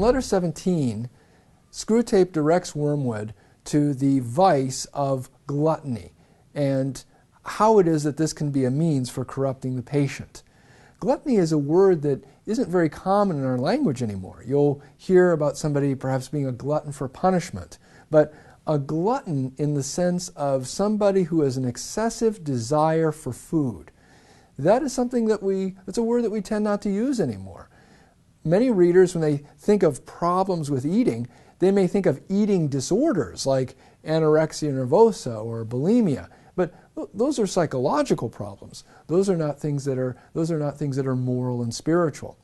letter 17, Screwtape directs Wormwood to the vice of gluttony and how it is that this can be a means for corrupting the patient. Gluttony is a word that isn't very common in our language anymore. You'll hear about somebody perhaps being a glutton for punishment, but a glutton in the sense of somebody who has an excessive desire for food. That is something that's a word that we tend not to use anymore. Many readers, when they think of problems with eating, they may think of eating disorders like anorexia nervosa or bulimia, but those are psychological problems. Those are not things that are moral and spiritual.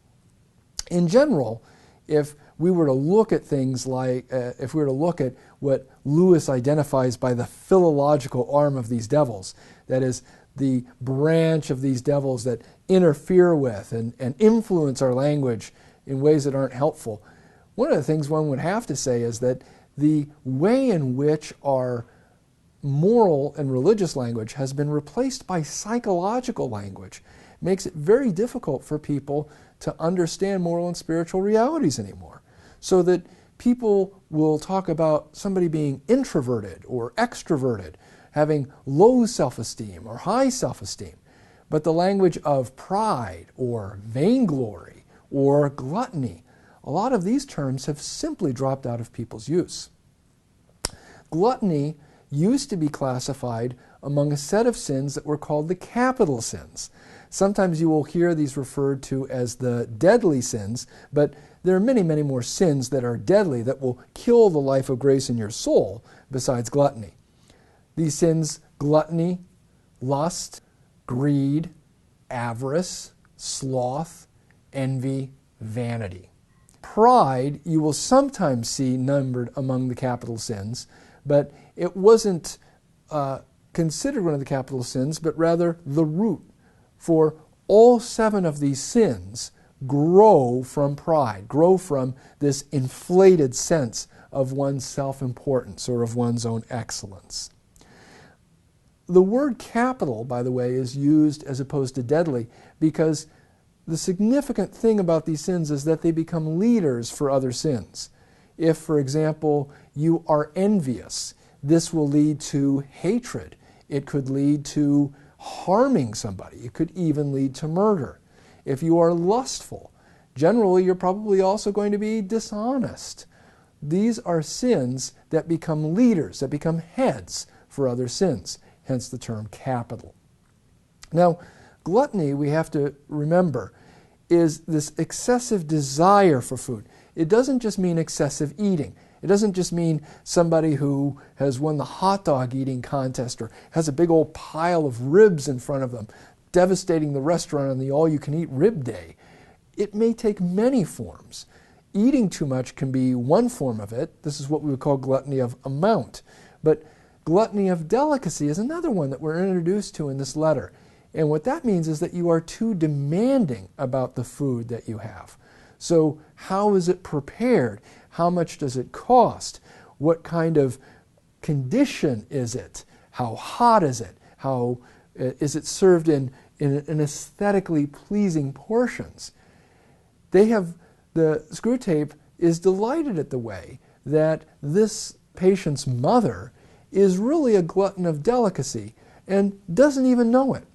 In general, if we were to look at things like, if we were to look at what Lewis identifies by the philological arm of these devils, that is, the branch of these devils that interfere with and influence our language in ways that aren't helpful, one of the things one would have to say is that the way in which our moral and religious language has been replaced by psychological language makes it very difficult for people to understand moral and spiritual realities anymore. So that people will talk about somebody being introverted or extroverted, having low self-esteem or high self-esteem. But the language of pride or vainglory or gluttony, a lot of these terms have simply dropped out of people's use. Gluttony used to be classified among a set of sins that were called the capital sins. Sometimes you will hear these referred to as the deadly sins, but there are many, many more sins that are deadly that will kill the life of grace in your soul besides gluttony. These sins: gluttony, lust, greed, avarice, sloth, envy, vanity. Pride you will sometimes see numbered among the capital sins, but it wasn't considered one of the capital sins, but rather the root. For all 7 of these sins grow from pride, grow from this inflated sense of one's self-importance or of one's own excellence. The word capital, by the way, is used as opposed to deadly because the significant thing about these sins is that they become leaders for other sins. If, for example, you are envious, this will lead to hatred. It could lead to harming somebody. It could even lead to murder. If you are lustful, generally you're probably also going to be dishonest. These are sins that become leaders, that become heads for other sins, hence the term capital. Now, gluttony, we have to remember, is this excessive desire for food. It doesn't just mean excessive eating. It doesn't just mean somebody who has won the hot dog eating contest or has a big old pile of ribs in front of them, devastating the restaurant on the all-you-can-eat rib day. It may take many forms. Eating too much can be one form of it. This is what we would call gluttony of amount. But gluttony of delicacy is another one that we're introduced to in this letter. And what that means is that you are too demanding about the food that you have. So how is it prepared? How much does it cost? What kind of condition is it? How hot is it? How is it served in aesthetically pleasing portions? The Screwtape is delighted at the way that this patient's mother is really a glutton of delicacy and doesn't even know it.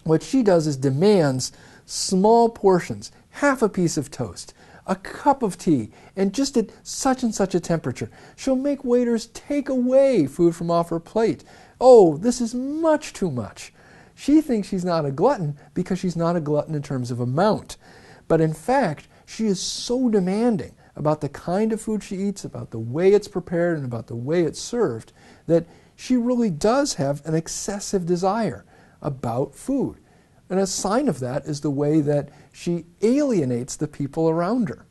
What she does is demands small portions, half a piece of toast, a cup of tea, and just at such and such a temperature. She'll make waiters take away food from off her plate. Oh, this is much too much. She thinks she's not a glutton because she's not a glutton in terms of amount. But in fact, she is so demanding about the kind of food she eats, about the way it's prepared, and about the way it's served, that she really does have an excessive desire about food. And a sign of that is the way that she alienates the people around her.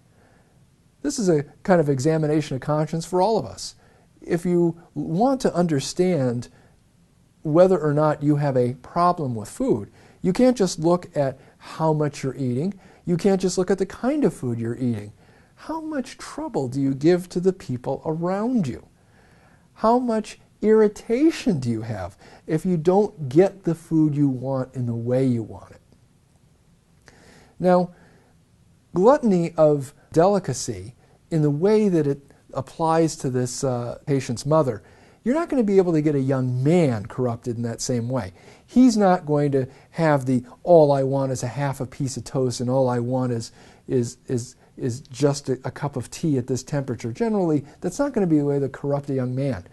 This is a kind of examination of conscience for all of us. If you want to understand whether or not you have a problem with food, you can't just look at how much you're eating. You can't just look at the kind of food you're eating. How much trouble do you give to the people around you? How much irritation do you have if you don't get the food you want in the way you want it? Now, gluttony of delicacy in the way that it applies to this patient's mother, you're not going to be able to get a young man corrupted in that same way. He's not going to have the all I want is a half a piece of toast and all I want is just a cup of tea at this temperature. Generally, that's not going to be the way to corrupt a young man.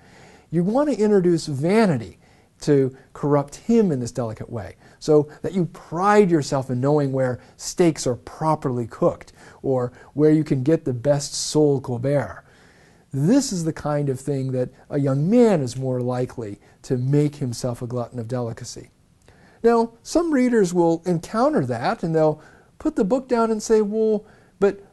You want to introduce vanity to corrupt him in this delicate way, so that you pride yourself in knowing where steaks are properly cooked or where you can get the best sole Colbert. This is the kind of thing that a young man is more likely to make himself a glutton of delicacy. Now, some readers will encounter that and they'll put the book down and say, well, but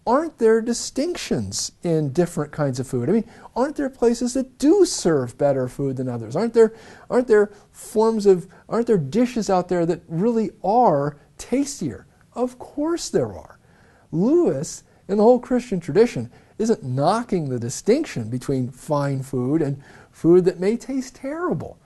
aren't there distinctions in different kinds of food? I mean, aren't there places that do serve better food than others? Aren't there dishes out there that really are tastier? Of course there are. Lewis, in the whole Christian tradition, isn't knocking the distinction between fine food and food that may taste terrible.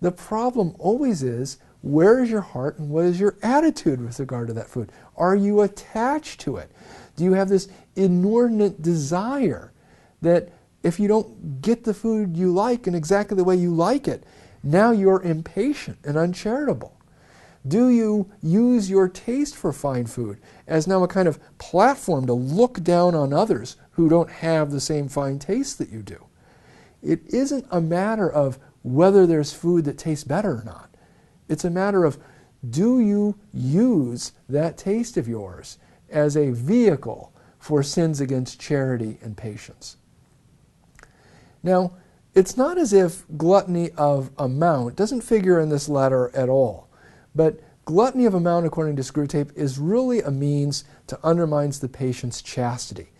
The problem always is, where is your heart and what is your attitude with regard to that food? Are you attached to it? Do you have this inordinate desire that if you don't get the food you like in exactly the way you like it, now you're impatient and uncharitable? Do you use your taste for fine food as now a kind of platform to look down on others who don't have the same fine taste that you do? It isn't a matter of whether there's food that tastes better or not. It's a matter of, do you use that taste of yours as a vehicle for sins against charity and patience? Now, it's not as if gluttony of amount doesn't figure in this letter at all. But gluttony of amount, according to Screwtape, is really a means to undermine the patient's chastity.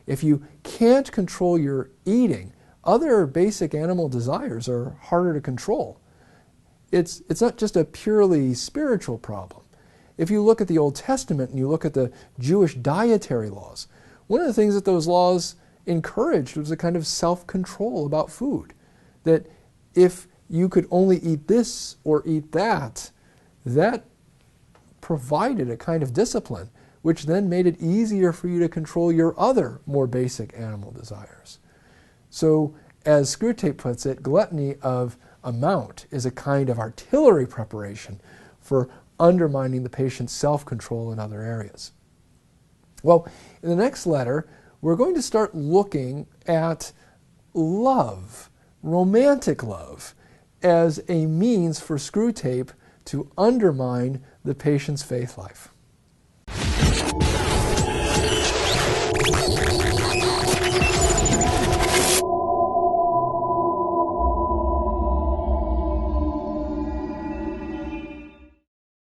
If you can't control your eating, other basic animal desires are harder to control. It's not just a purely spiritual problem. If you look at the Old Testament and you look at the Jewish dietary laws, one of the things that those laws encouraged was a kind of self-control about food. That if you could only eat this or eat that, that provided a kind of discipline, which then made it easier for you to control your other more basic animal desires. So, as Screwtape puts it, gluttony of amount is a kind of artillery preparation for undermining the patient's self-control in other areas. Well, in the next letter, we're going to start looking at love, romantic love, as a means for Screwtape to undermine the patient's faith life.